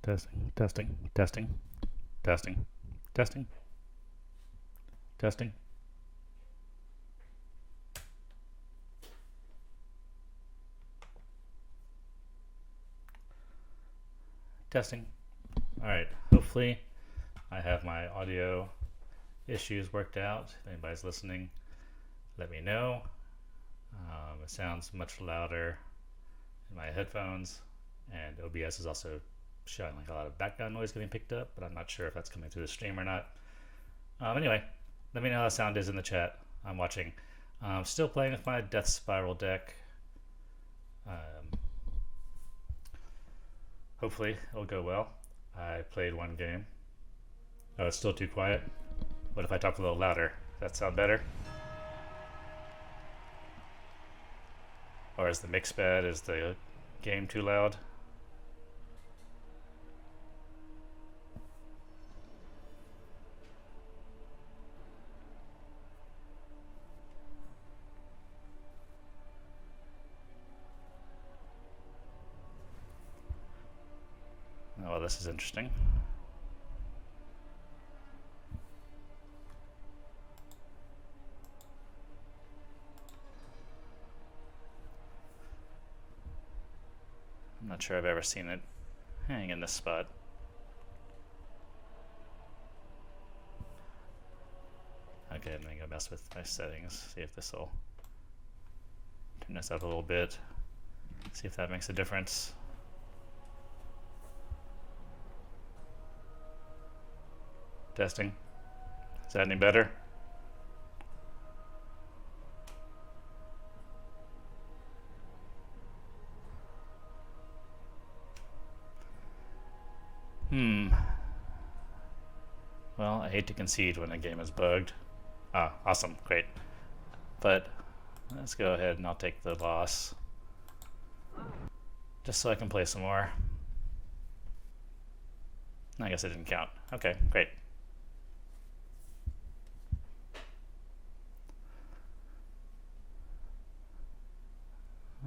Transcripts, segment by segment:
Testing, testing, testing, testing, testing, testing. Testing. All right, hopefully I have my audio issues worked out. If anybody's listening, let me know. It sounds much louder in my headphones, and OBS is also showing like a lot of background noise getting picked up, but I'm not sure if that's coming through the stream or not. Anyway, let me know how the sound is in the chat. I'm watching. Still playing with my Death Spiral deck. Hopefully it'll go well. I played one game. Oh, it's still too quiet. What if I talk a little louder? Does that sound better? Or is the mix bad? Is the game too loud? Oh, well, this is interesting. I'm not sure I've ever seen it hang in this spot. Okay, I'm gonna go mess with my settings, see if this will turn this up a little bit, see if that makes a difference. Testing. Is that any better? Well, I hate to concede when a game is bugged. Ah, awesome, great. But let's go ahead and I'll take the loss. Just so I can play some more. I guess it didn't count. Okay, great.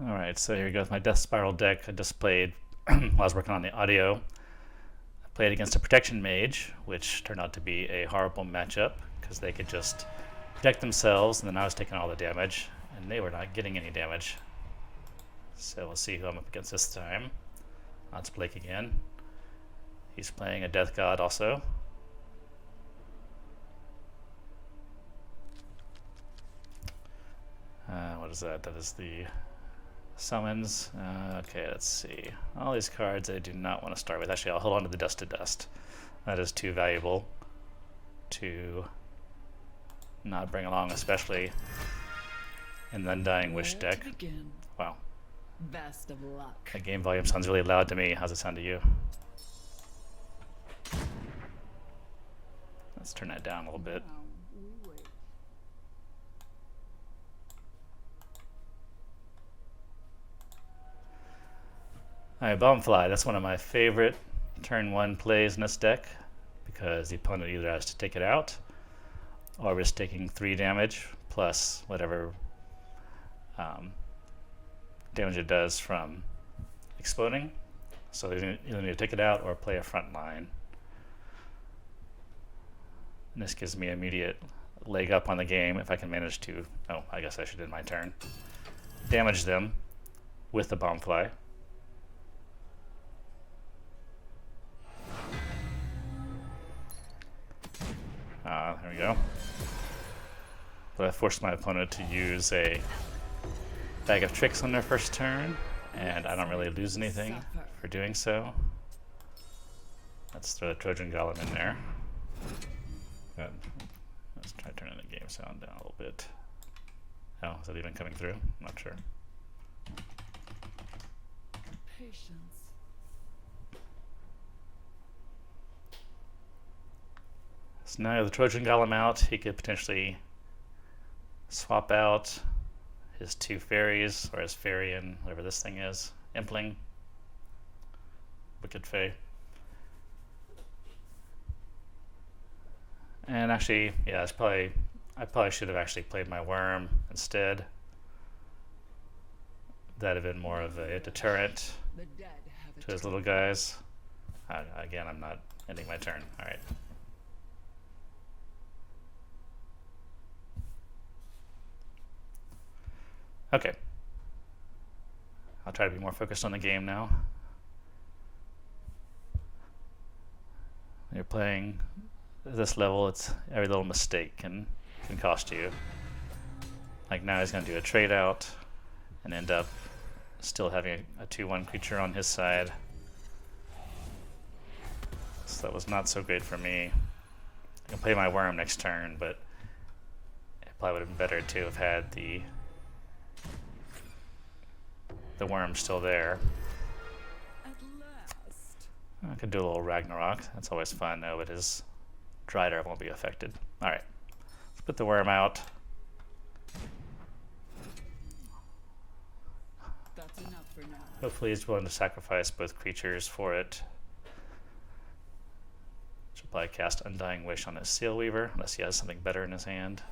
Alright, so here goes my Death Spiral deck I just played while I was working on the audio. Played against a protection mage, which turned out to be a horrible matchup because they could just protect themselves, and then I was taking all the damage, and they were not getting any damage. So we'll see who I'm up against this time. That's Blake again. He's playing a Death God also. What is that? That is the summons. Okay, let's see. All these cards I do not want to start with. Actually, I'll hold on to the Dust to Dust. That is too valuable to not bring along, especially in the Undying Wish deck. Wow. Best of luck. That game volume sounds really loud to me. How's it sound to you? Let's turn that down a little bit. Alright, Bombfly. That's one of my favorite turn 1 plays in this deck because the opponent either has to take it out or risk taking 3 damage plus whatever damage it does from exploding. So you either need to take it out or play a front line. And this gives me immediate leg up on the game if I can manage to, oh, I guess I should end my turn, damage them with the Bombfly. There we go. But I forced my opponent to use a bag of tricks on their first turn, and I don't really lose anything for doing so. Let's throw the Trojan Golem in there. Good. Let's try turning the game sound down a little bit. Oh, is that even coming through? I'm not sure. Patience. So now the Trojan Golem out, he could potentially swap out his 2 fairies, or his fairy and whatever this thing is, Impling, Wicked Fae. And actually, yeah, I probably should have actually played my Worm instead. That'd have been more of a deterrent to his little guys. Again, I'm not ending my turn. All right. Okay. I'll try to be more focused on the game now. When you're playing this level, it's every little mistake can cost you. Like now he's going to do a trade out and end up still having a 2/1 creature on his side. So that was not so great for me. I can play my worm next turn, but it probably would have been better to have had the worm still there. At last. I could do a little Ragnarok. That's always fun. No, but his Drider won't be affected. All right, let's put the worm out. That's enough for now. Hopefully he's willing to sacrifice both creatures for it. Should probably cast Undying Wish on his Seal Weaver, unless he has something better in his hand.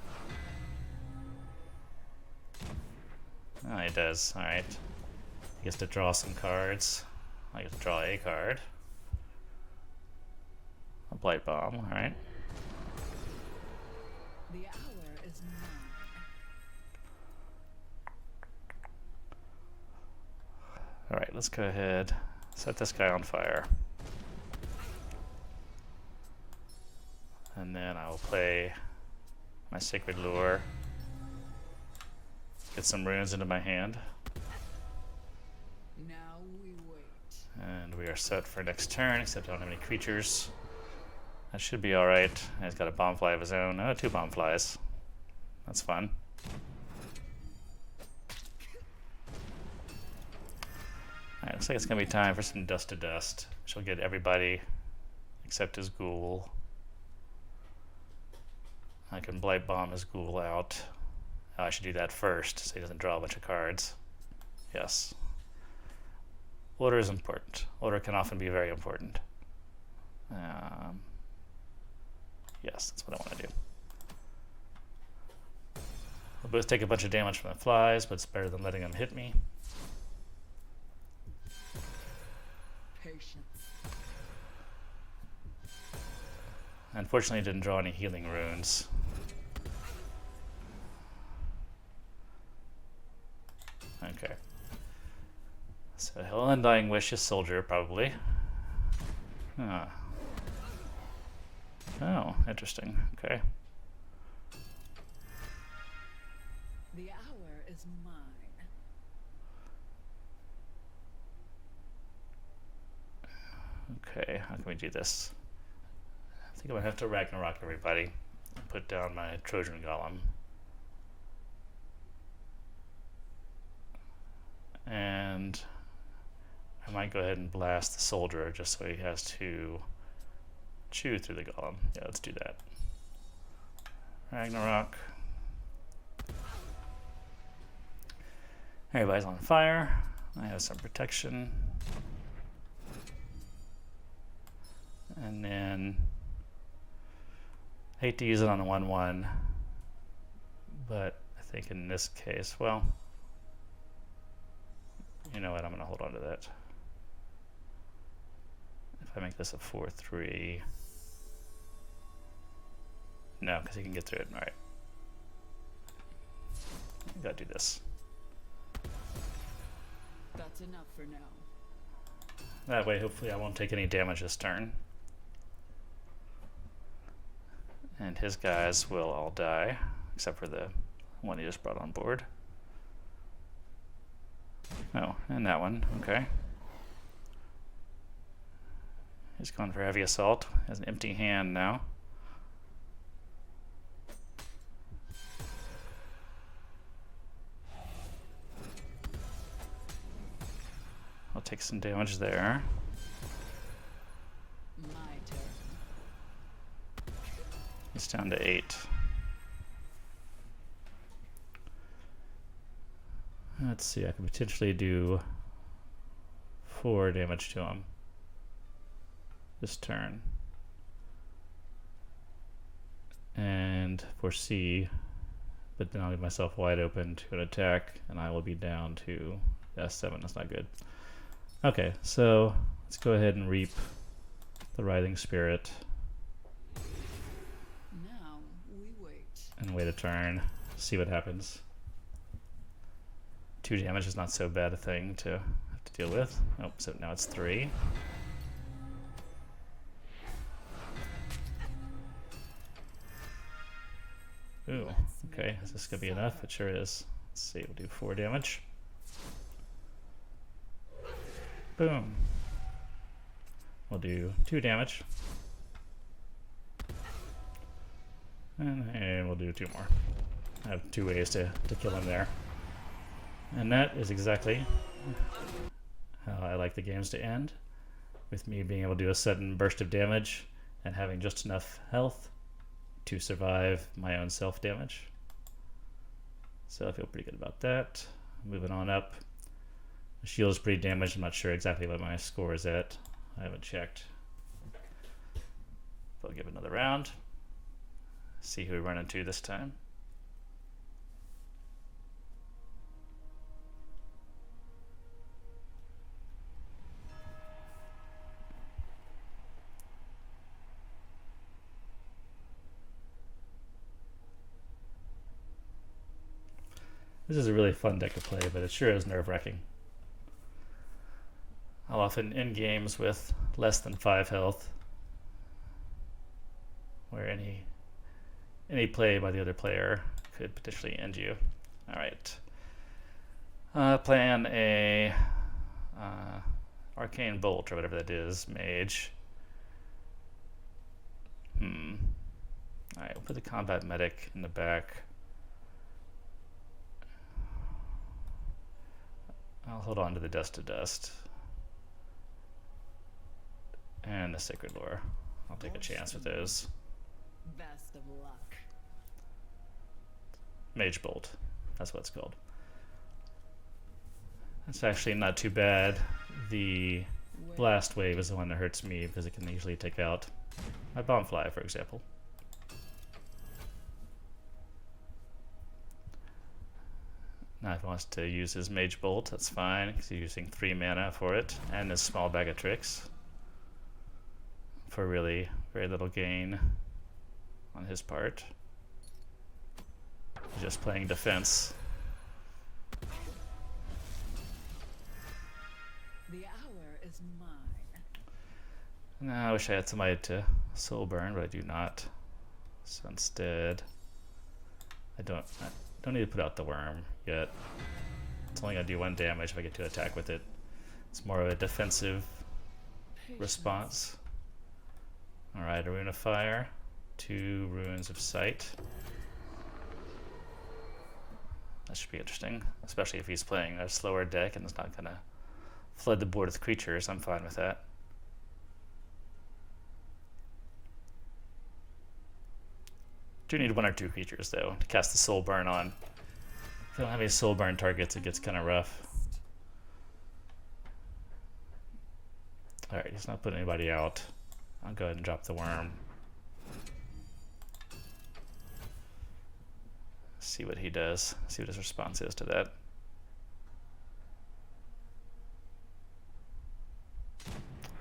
Oh, he does. All right. He gets to draw some cards. I get to draw a card. A Blight Bomb, all right. The hour is mine. All right, let's go ahead, set this guy on fire. And then I will play my Sacred Lure. Get some runes into my hand. Now we wait. And we are set for next turn, except I don't have any creatures. That should be alright. He's got a Bombfly of his own. Oh, 2 Bombflies. That's fun. Alright, looks like it's going to be time for some Dust to Dust. She'll get everybody except his Ghoul. I can Blight Bomb his Ghoul out. Oh, I should do that first so he doesn't draw a bunch of cards. Yes. Order is important. Order can often be very important. Yes, that's what I want to do. We'll both take a bunch of damage from the flies, but it's better than letting them hit me. Patience. Unfortunately, I didn't draw any healing runes. Okay. So he'll Undying Wish his soldier, probably. Ah. Oh, interesting. Okay. The hour is mine. Okay, how can we do this? I think I'm gonna have to Ragnarok everybody. Put down my Trojan Golem. And I might go ahead and blast the soldier just so he has to chew through the golem. Yeah, let's do that. Ragnarok. Everybody's on fire. I have some protection. And then hate to use it on a 1/1, but I think in this case, well, you know what, I'm going to hold on to that. If I make this a 4/3, no, because he can get through it. All right, gotta do this. That's enough for now. That way, hopefully, I won't take any damage this turn. And his guys will all die, except for the one he just brought on board. Oh, and that one, okay. He's going for heavy assault. Has an empty hand now. I'll take some damage there. My turn. He's down to 8. Let's see, I could potentially do 4 damage to him this turn. And foresee, but then I'll leave myself wide open to an attack, and I will be down to S7. That's not good. Okay, so let's go ahead and reap the Writhing Spirit Now we wait. and wait a turn, see what happens. 2 damage is not so bad a thing to have to deal with. Oh, so now it's 3. Ooh, okay, is this gonna be enough? It sure is. Let's see, we'll do 4 damage. Boom. We'll do 2 damage. And we'll do 2 more. I have 2 ways to kill him there. And that is exactly how I like the games to end, with me being able to do a sudden burst of damage and having just enough health to survive my own self-damage. So I feel pretty good about that. Moving on up. The shield is pretty damaged. I'm not sure exactly what my score is at. I haven't checked. But I'll give it another round. See who we run into this time. This is a really fun deck to play, but it sure is nerve-wracking. I'll often end games with less than 5 health, where any play by the other player could potentially end you. Alright. Plan a Arcane Bolt, or whatever that is, Mage. Alright, we'll put the Combat Medic in the back. I'll hold on to the Dust to Dust. And the Sacred Lore. I'll take a chance with those. Best of luck. Mage Bolt. That's what it's called. That's actually not too bad. The Blast Wave is the one that hurts me because it can easily take out my Bombfly, for example. Now if he wants to use his Mage Bolt, that's fine, because he's using 3 mana for it, and his Small Bag of Tricks for really very little gain on his part. He's just playing defense. The hour is mine. Now I wish I had somebody to Soul Burn, but I do not. So instead, I don't need to put out the worm yet. It's only gonna do 1 damage if I get to attack with it. It's more of a defensive response. Alright, a Rune of Fire, 2 Runes of Sight. That should be interesting, especially if he's playing a slower deck and it's not gonna flood the board with creatures. I'm fine with that. Do need 1 or 2 creatures though to cast the Soul Burn on. If I don't have any Soul Burn targets, it gets kind of rough. Alright, he's not putting anybody out. I'll go ahead and drop the worm. See what he does. See what his response is to that.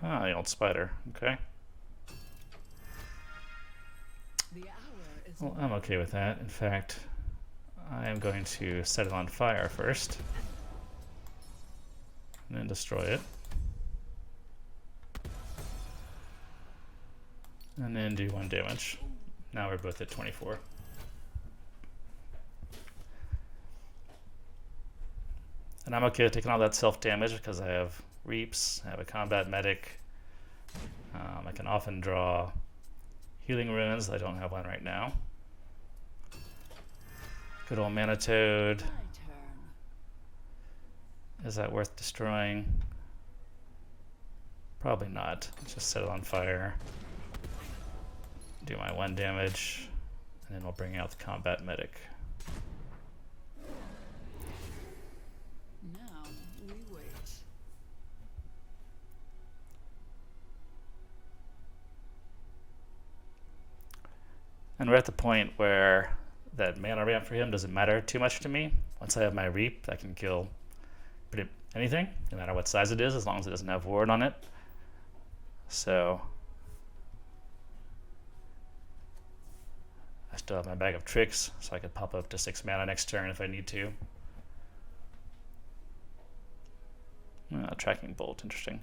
Ah, the old spider. Okay. The hour is Well, I'm okay with that. In fact, I am going to set it on fire first. And then destroy it. And then do 1 damage. Now we're both at 24. And I'm okay with taking all that self-damage because I have Reaps, I have a Combat Medic. I can often draw Healing Runes. I don't have one right now. Good old Mana Toad. my turn. Is that worth destroying? Probably not. Let's just set it on fire. Do my 1 damage. And then we'll bring out the Combat Medic. Now we wait. And we're at the point where that mana ramp for him doesn't matter too much to me. Once I have my Reap, I can kill pretty anything, no matter what size it is, as long as it doesn't have Ward on it. So I still have my bag of tricks, so I could pop up to 6 mana next turn if I need to. Tracking bolt, interesting.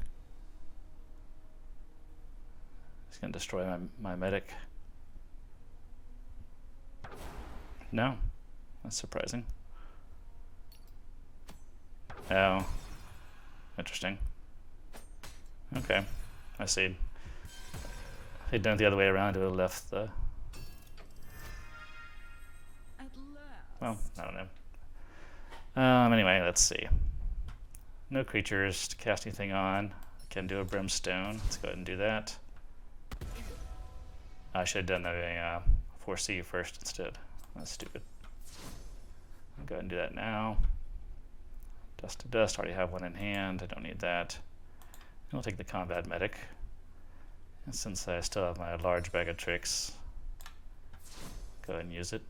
It's gonna destroy my medic. No, that's surprising. Oh, interesting. Okay, I see. If he'd done it the other way around, it would have left the. At last. Well, I don't know. Anyway, let's see. No creatures to cast anything on. Can do a brimstone. Let's go ahead and do that. I should have done a 4C first instead. That's stupid. I'll go ahead and do that now. Dust to dust. Already have one in hand. I don't need that. I'll take the combat medic. And since I still have my large bag of tricks, go ahead and use it.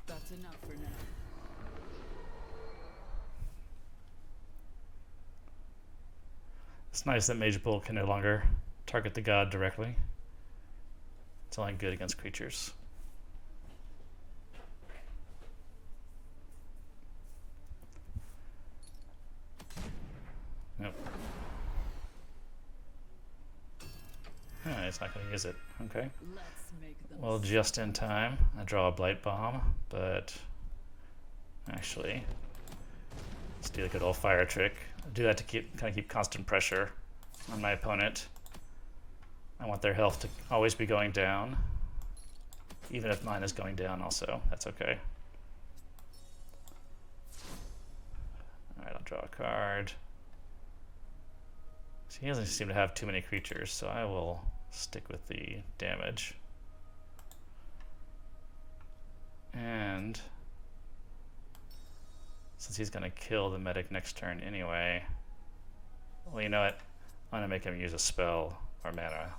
That's enough for now. It's nice that Mage Bull can no longer target the god directly. It's only good against creatures. Nope. Oh, he's not going to use it. Okay. Let's make them. Well, just in time. I draw a Blight Bomb, but actually, let's do a good old fire trick. I'll do that to keep constant pressure on my opponent. I want their health to always be going down, even if mine is going down also. That's okay. Alright, I'll draw a card. So he doesn't seem to have too many creatures, so I will stick with the damage. And since he's going to kill the medic next turn anyway, well, you know what? I'm going to make him use a spell or mana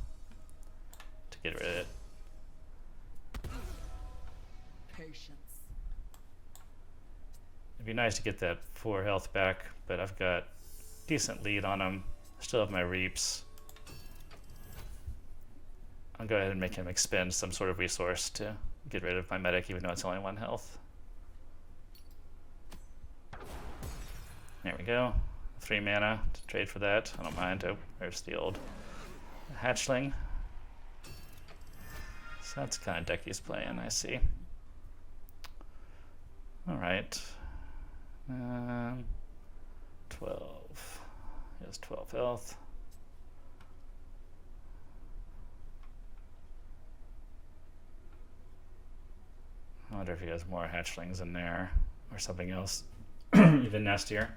to get rid of it. Patience. It'd be nice to get that 4 health back, but I've got decent lead on him. Still have my reaps. I'll go ahead and make him expend some sort of resource to get rid of my medic, even though it's only 1 health. There we go. 3 mana to trade for that. I don't mind. Oh, there's the old hatchling. So that's the kind of deck he's playing, I see. Alright. 12. He has 12 health. I wonder if he has more hatchlings in there or something else even nastier.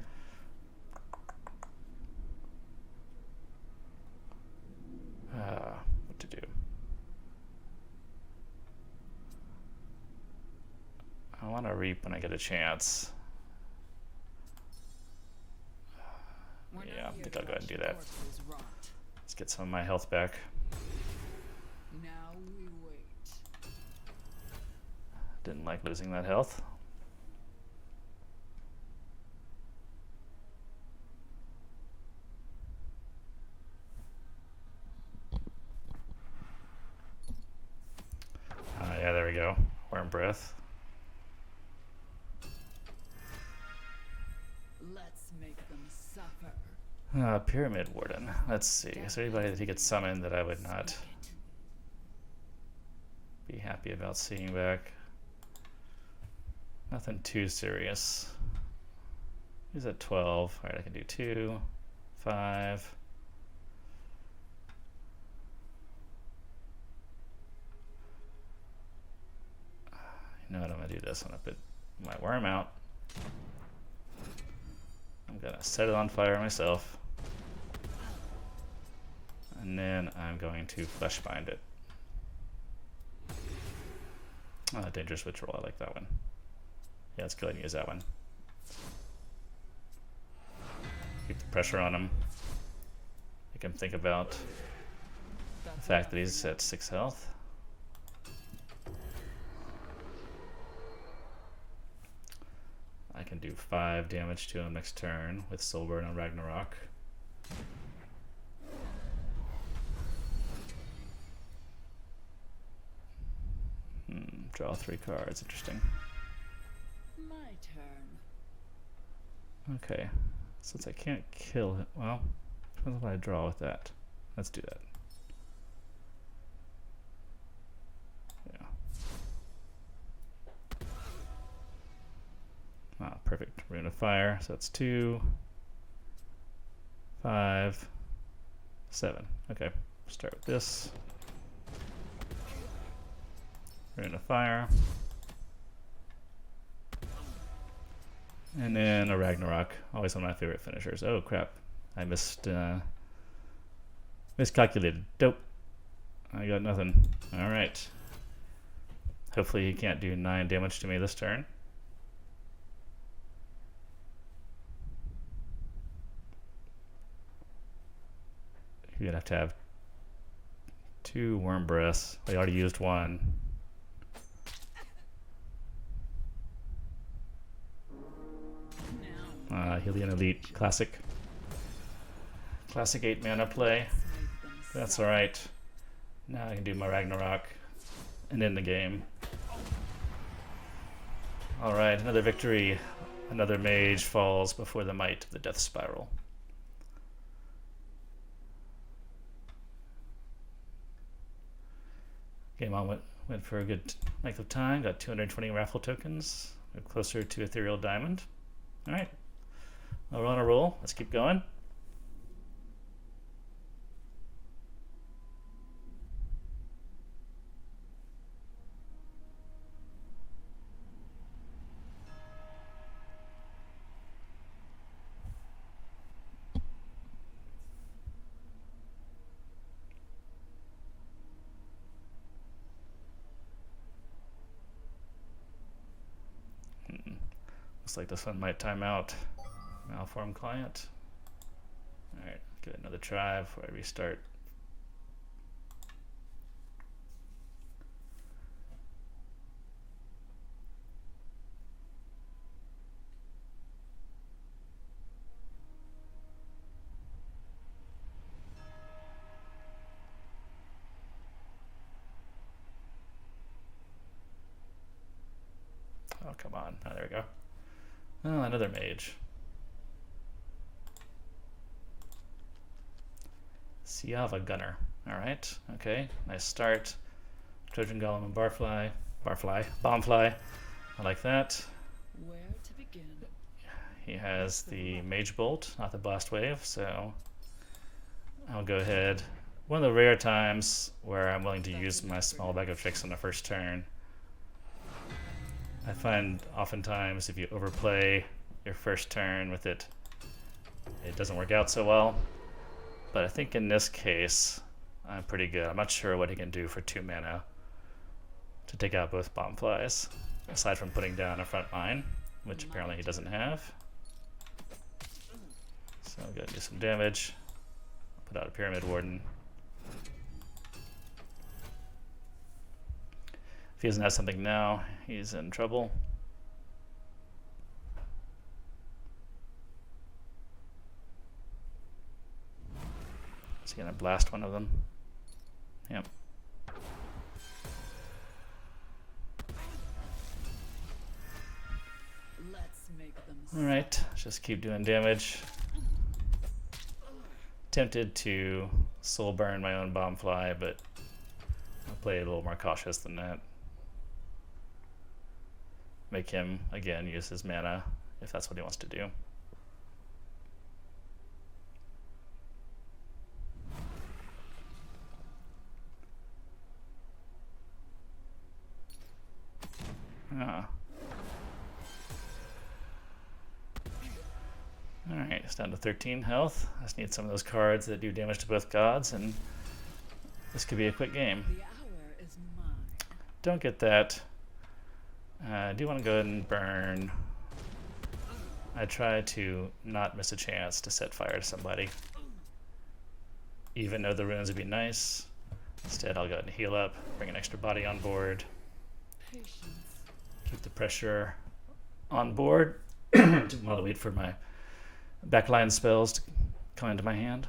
What to do? I want to reap when I get a chance. Yeah, I think I'll go ahead and do that. Let's get some of my health back. Now we wait. Didn't like losing that health. Yeah, there we go. Worm breath. Let's make them suffer. Pyramid Warden. Let's see. Is there anybody that he could summon that I would not be happy about seeing back? Nothing too serious. He's at 12. Alright, I can do 2, 5. You know what, I'm going to do this. I'm going to put my worm out. I'm going to set it on fire myself. And then I'm going to flesh bind it. Dangerous Ritual. I like that one. Yeah, let's go ahead and use that one. Keep the pressure on him. Make him think about the fact that he's at 6 health. I can do 5 damage to him next turn with Soulburn and Ragnarok. Draw 3 cards. Interesting. My turn. Okay. Since I can't kill it, well, depends what I draw with that. Let's do that. Yeah. Ah, perfect. Rune of Fire. So that's 2, 5, 7. Okay. Start with this. Rune of Fire. And then a Ragnarok. Always one of my favorite finishers. Oh, crap. I miscalculated. Dope. I got nothing. Alright. Hopefully he can't do 9 damage to me this turn. You're gonna have to have 2 Worm Breaths. I already used 1. Hylian Elite Classic. Classic 8 mana play. That's alright. Now I can do my Ragnarok and end the game. Alright, another victory. Another mage falls before the might of the Death Spiral. Game on went for a good length of time. Got 220 raffle tokens. We're closer to Ethereal Diamond. Alright. Well, we're on a roll. Let's keep going. Looks like this one might time out. Malform client. Alright, give it another try before I restart. Oh, come on. Oh, there we go. Oh, another mage. Siava Gunner. Alright, okay. Nice start. Trojan Golem and Bombfly. I like that. Where to begin? He has the Mage Bolt, not the Blast Wave, so I'll go ahead. One of the rare times where I'm willing to use my small bag of tricks on the first turn. I find oftentimes if you overplay your first turn with it, it doesn't work out so well. But I think in this case, I'm pretty good. I'm not sure what he can do for 2 mana to take out both Bombflies, aside from putting down a front line, which apparently he doesn't have. So I'm going to do some damage. Put out a Pyramid Warden. If he doesn't have something now, he's in trouble. Is he gonna blast one of them? Yep. Let's make them Alright, just keep doing damage. Tempted to soul burn my own Bombfly, but I'll play a little more cautious than that. Make him, again, use his mana if that's what he wants to do. Ah. Alright, it's down to 13 health. I just need some of those cards that do damage to both gods, and this could be a quick game. The hour is mine. Don't get that. I do want to go ahead and burn. I try to not miss a chance to set fire to somebody. Even though the runes would be nice. Instead, I'll go ahead and heal up, bring an extra body on board. Patience. Keep the pressure on board while I wait for my backline spells to come into my hand.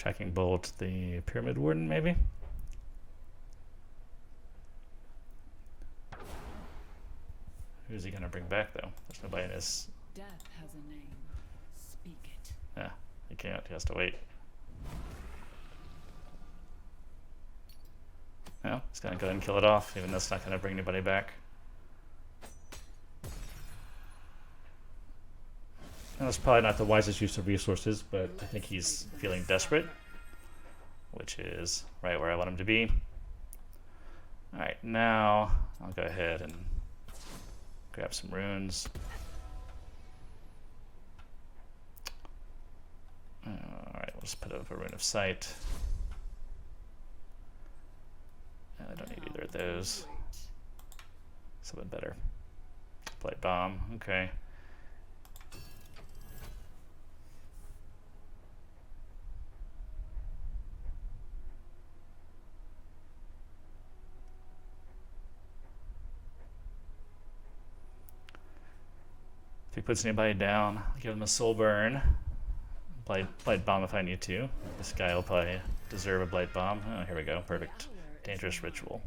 Tracking bolt, the Pyramid Warden, maybe? Who's he gonna bring back, though? There's nobody in his... Death has a name. Speak it. Yeah, he can't. He has to wait. No, he's gonna go ahead and kill it off, even though it's not gonna bring anybody back. And that's probably not the wisest use of resources, but I think he's feeling desperate, which is right where I want him to be. Alright, now I'll go ahead and grab some runes. Alright, we'll just put up a rune of sight. I don't need either of those. Something better. Blight bomb, okay. If he puts anybody down, I'll give him a soul burn. Blight bomb if I need to. This guy will probably deserve a blight bomb. Oh, here we go. Perfect. Dangerous ritual.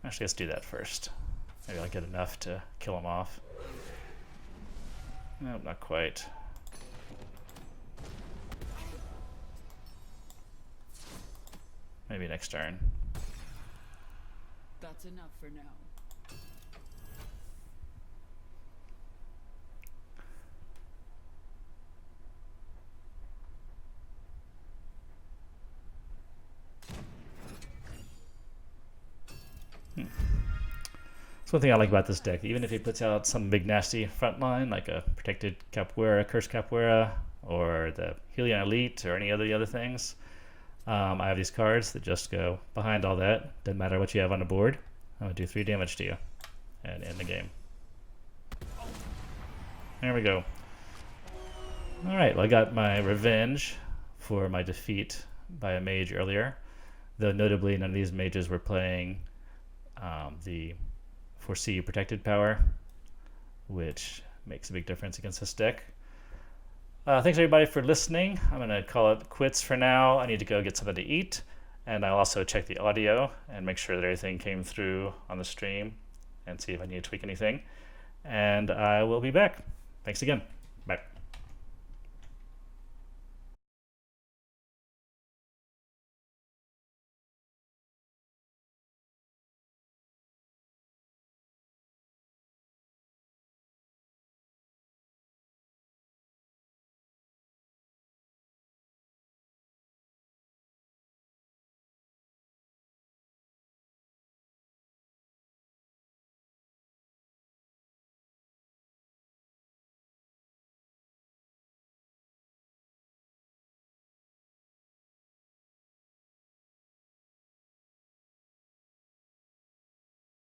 Actually, let's do that first. Maybe I'll get enough to kill him off. Nope, not quite. Maybe next turn. That's enough for now. That's one thing I like about this deck. Even if he puts out some big nasty front line, like a protected Capoeira, Cursed Capoeira, or the Helion Elite, or any of the other things, I have these cards that just go behind all that. Doesn't matter what you have on the board. I'm going to do 3 damage to you and end the game. There we go. Alright, well I got my revenge for my defeat by a mage earlier. Though notably none of these mages were playing the Foresee protected power, which makes a big difference against this deck. Thanks everybody for listening. I'm going to call it quits for now. I need to go get something to eat, and I'll also check the audio and make sure that everything came through on the stream and see if I need to tweak anything. And I will be back. Thanks again.